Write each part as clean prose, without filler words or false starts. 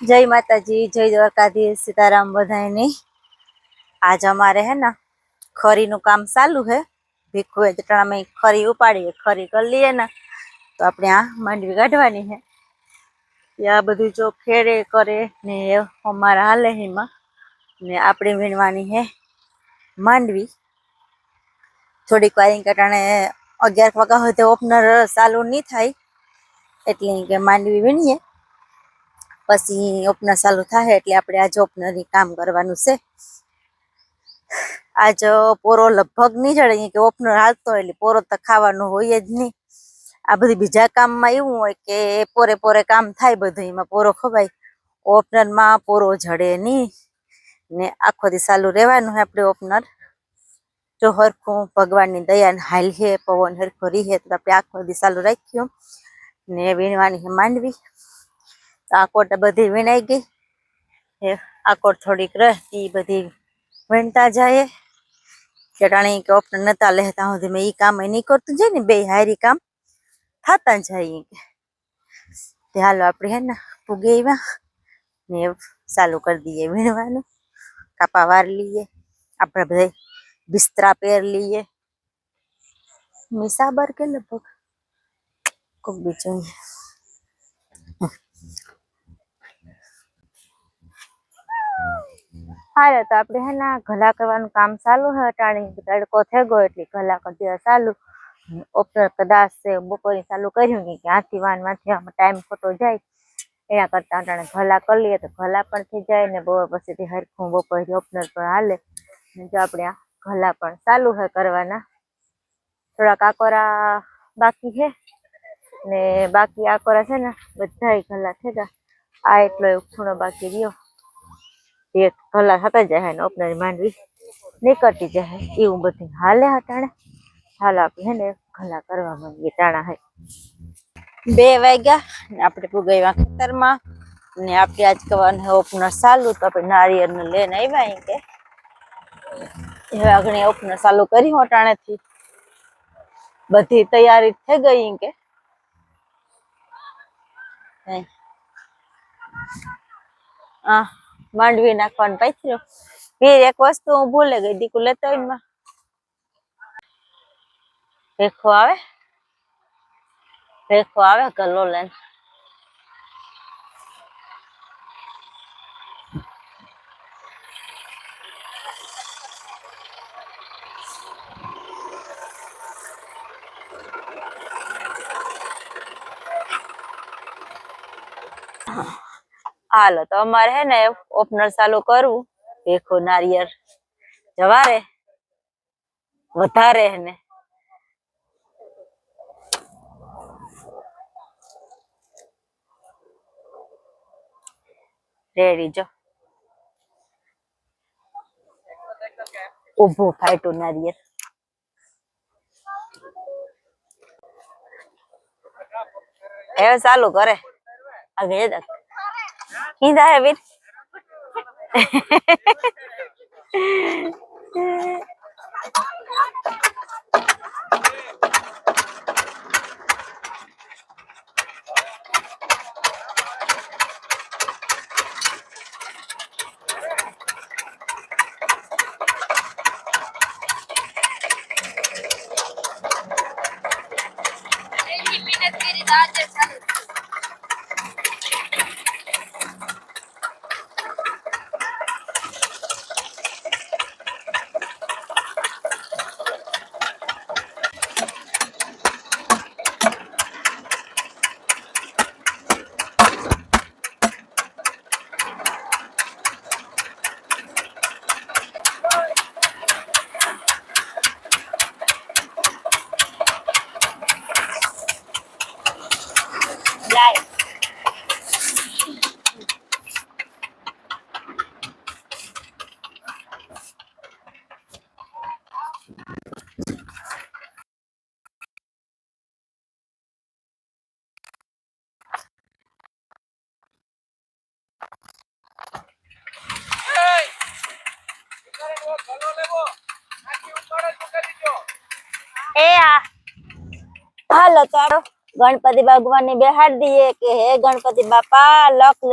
जय माता जी, जय द्वारकाधीश, सीताराम बधाई। आज हमारे है ना खरी नु काम चालू है। भीखू जटा में खरी उपाड़ी खरी कर लिए ना तो अपने आ मांडवी काढ़वानी है। या बधु जो खेड़े करे ने हमारा हाले हिमा ने आपणी वीणवानी है मांडवी। थोड़ी वारी कटाणे 11 वागा होते ओपनर चालू नहीं थाय એટલે કે માંડવી વીણીએ પછી ઓપનર ચાલુ થાય એટલે આપણે આજ ઓપનર કામ કરવાનું છે। આજ પોરો લગભગ નહીં જડે કે ઓપનર હાલતો એટલે પોરો તો ખાવાનો હોય જ નહીં। આ બધી બીજા કામમાં એવું હોય કે પોરે પોરે કામ થાય બધું એમાં પોરો ખવાય, ઓપનરમાં પોરો જડે નહીં ને આખો દી ચાલુ રહેવાનું હોય આપણે ઓપનર। જો હરખું ભગવાનની દયા હાલ છે પવન હરખો રીહે તો આપણે આખો દી ચાલુ રાખ્યું ને વીણવાની છે માંડવી। તો આ કોટ બધી વીણાઈ ગઈ, આ કોટ થોડીક રહી બધી વીણતા જાય। ચટાણી કે ઓપનર નતા લેતા સુધી મેં એ કામ નહીં કરતું જાય ને બે હારી કામ થતા જાય કે હાલો આપણે હે ને પૂગે આવ્યા ને ચાલુ કરી દઈએ વીણવાનું। કાપા વાર લઈએ, આપણે બધા બિસ્તરા પહેર લઈએ। મિસાબર કે લગભગ કોક બીજું हारे तो आपणे है ना घला करवानुं काम चालू है। अटाणी तड़को थई गयो एटले घला कर देवा चालू। ओपनर कदाच से बपोरे चालू कर्युं नहीं कि आथी वान मांथी टाइम खोटो जाय एना करता अटाणे घला कर लीए तो घला पण थई जाय ने पछीथी हरखुं बपोरे ओपनर पण हाले। जो आपणे आ घला पण चालू है करवाना। थोड़ा आकोरा बाकी है ने बाकी आकोरा छे ने बधाय घला थई गया। आ एटलो एक खूणो बाकी रह्यो एक घला थता जाए ने ओपनर मांडवी निकळती जाए एवुं बधुं हाले अटाणे। हाल आपणे है ने घला करवा मांडीए टाणा है 2 वाग्या ने आपणे पुगाव्या खेतरमां ने आपणे आज करवानुं है ओपनर चालू। तो आपणे नारिયેળ ने लईने આવ્યા અહીં के હવે આગળ ओपनर चालू કર્યું અટાણેથી બધી તૈયારી થઈ ગઈ કે આ માંડવી નાખવાનું પાથર્યો। ફેર એક વસ્તુ હું ભૂલે ગઈ, દીકુ લેતો આવીને રેખો આવે ગલો લઈને। हालो तो अमारे है ने ओपनर चालू करवू। देखो नारिયેળ जवारे वधारे है ने रेडी जो ऊभो फाटू नारिયેળ ए चालू करे आगे तक कीधा है वीर ए हालो तो ગણપતિ ભગવાન ને બેહાડ દઈએ કે હે ગણપતિ બાપા લખ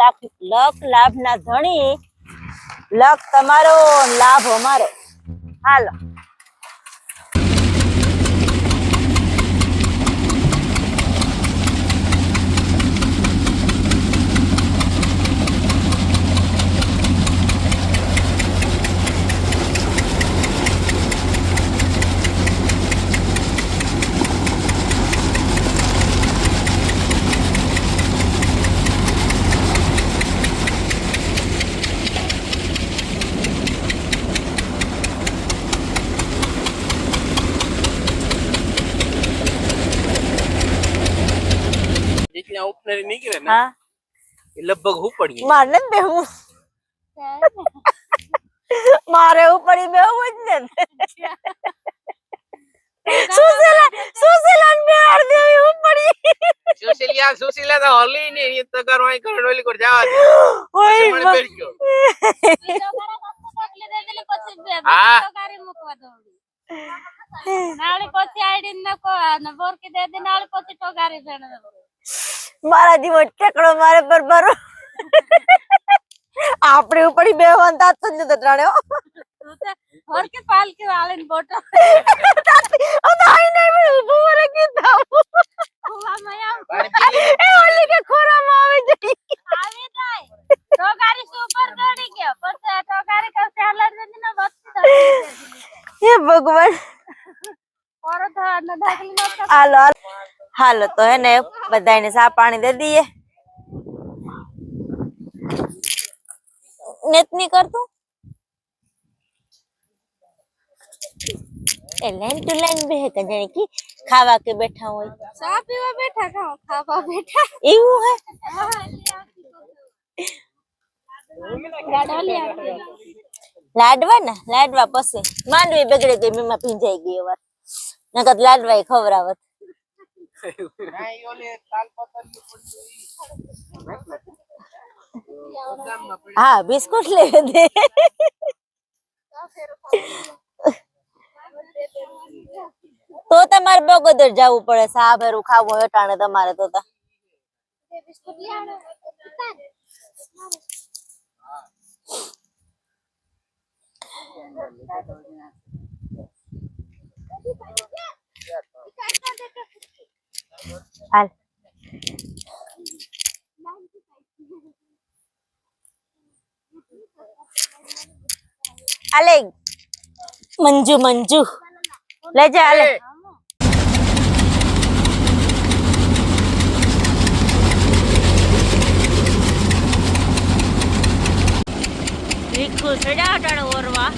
લાભ ના ધણી, લખ તમારો લાભ અમારો. હાલો जितना उपनरी निकले ना હા ये लगभग उपड़ी મારે બેહું મારે ઉપડી બેહું જ ને સુશીલા ને બેહાડ દેવી ઉપડી. सुशीला तो हली नहीं ये तो करवाई करडोली को जावा दे ઓય મને બેઠ ગયો હા મારા જીવો ટેકડો મારે પર ભરો આપણે ઉપડી બેહવાન તાત જ નતો ત્રણે ઓ તો આઈ નહીં ઊભું રહે કીધા એ ઓલી કે ખોરામાં આવી જઈ હે ભગવાન. હાલો હાલો તો હે ને બધાને ચા પાણી દે દઈએ. નેત ની કરતું એ લાઈન ટુ લાઈન બેહે કે જાણે કે ખાવા કે બેઠા હોય ચા પીવા બેઠા ખાવા બેઠા એવું હે. લાડવા પછી માંડવી બગડે ગઈ મીમાં ભીંજાઈ ગઈ વાર નકર લાડવા ખવરાવત. नहीं ओले ताल पत्तर की पड़ी હા બિસ્કુટ લેવે દે. તો તમારે બગોદર જવું પડે સા ભેરું ખાવું હોય અટાણે તમારે તો હાલ આલે મંજુ લેજે આલે રીખું સડા અટાણે ઓરવા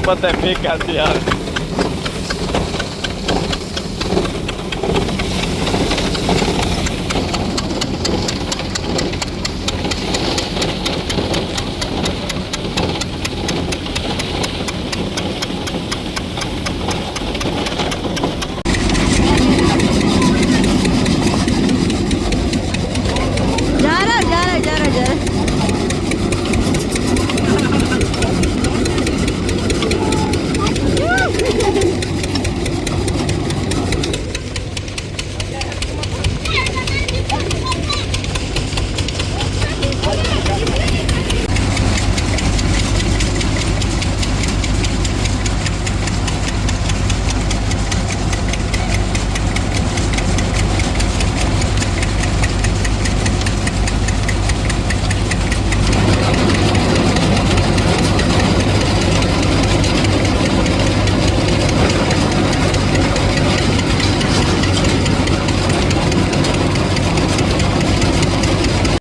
पता है फेंक आती यार